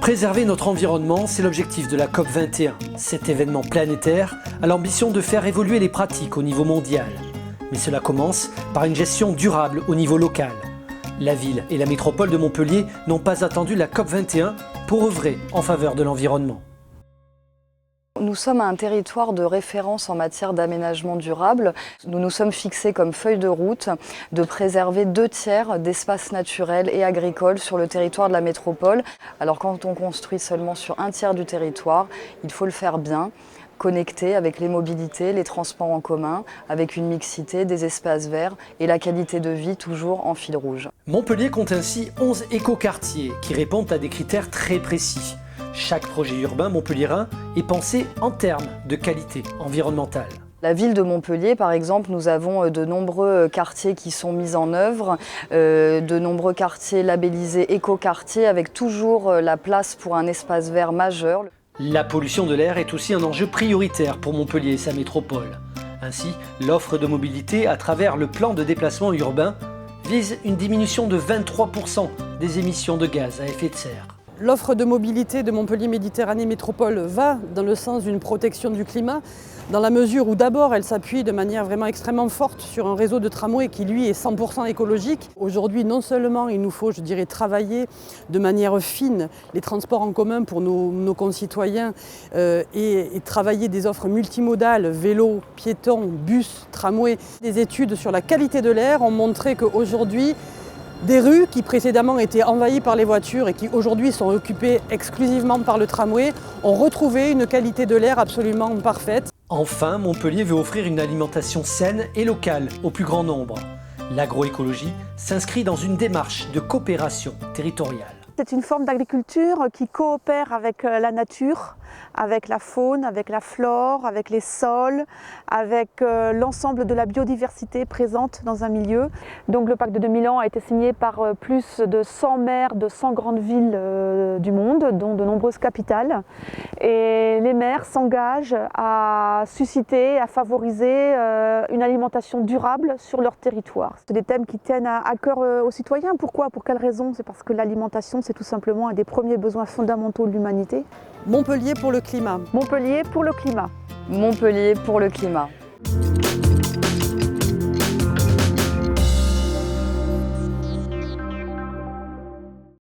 Préserver notre environnement, c'est l'objectif de la COP21. Cet événement planétaire a l'ambition de faire évoluer les pratiques au niveau mondial. Mais cela commence par une gestion durable au niveau local. La ville et la métropole de Montpellier n'ont pas attendu la COP21 pour œuvrer en faveur de l'environnement. Nous sommes un territoire de référence en matière d'aménagement durable. Nous nous sommes fixés comme feuille de route de préserver 2/3 d'espaces naturels et agricoles sur le territoire de la métropole. Alors quand on construit seulement sur 1/3 du territoire, il faut le faire bien, connecté avec les mobilités, les transports en commun, avec une mixité, des espaces verts et la qualité de vie toujours en fil rouge. Montpellier compte ainsi 11 écoquartiers qui répondent à des critères très précis. Chaque projet urbain montpelliérain est pensé en termes de qualité environnementale. La ville de Montpellier, par exemple, nous avons de nombreux quartiers qui sont mis en œuvre, de nombreux quartiers labellisés écoquartiers avec toujours la place pour un espace vert majeur. La pollution de l'air est aussi un enjeu prioritaire pour Montpellier et sa métropole. Ainsi, l'offre de mobilité à travers le plan de déplacement urbain vise une diminution de 23% des émissions de gaz à effet de serre. L'offre de mobilité de Montpellier Méditerranée Métropole va dans le sens d'une protection du climat, dans la mesure où d'abord elle s'appuie de manière vraiment extrêmement forte sur un réseau de tramways qui lui est 100% écologique. Aujourd'hui non seulement il nous faut, travailler de manière fine les transports en commun pour nos concitoyens et travailler des offres multimodales, vélo, piétons, bus, tramway. Des études sur la qualité de l'air ont montré qu'aujourd'hui, des rues qui précédemment étaient envahies par les voitures et qui aujourd'hui sont occupées exclusivement par le tramway ont retrouvé une qualité de l'air absolument parfaite. Enfin, Montpellier veut offrir une alimentation saine et locale au plus grand nombre. L'agroécologie s'inscrit dans une démarche de coopération territoriale. C'est une forme d'agriculture qui coopère avec la nature, avec la faune, avec la flore, avec les sols, avec l'ensemble de la biodiversité présente dans un milieu. Donc le pacte de 2000 ans a été signé par plus de 100 maires de 100 grandes villes du monde, dont de nombreuses capitales. Et les maires s'engagent à susciter, à favoriser une alimentation durable sur leur territoire. C'est des thèmes qui tiennent à cœur aux citoyens. Pourquoi ? Pour quelles raisons ? C'est parce que l'alimentation, c'est tout simplement un des premiers besoins fondamentaux de l'humanité. Montpellier pour le climat. Montpellier pour le climat. Montpellier pour le climat.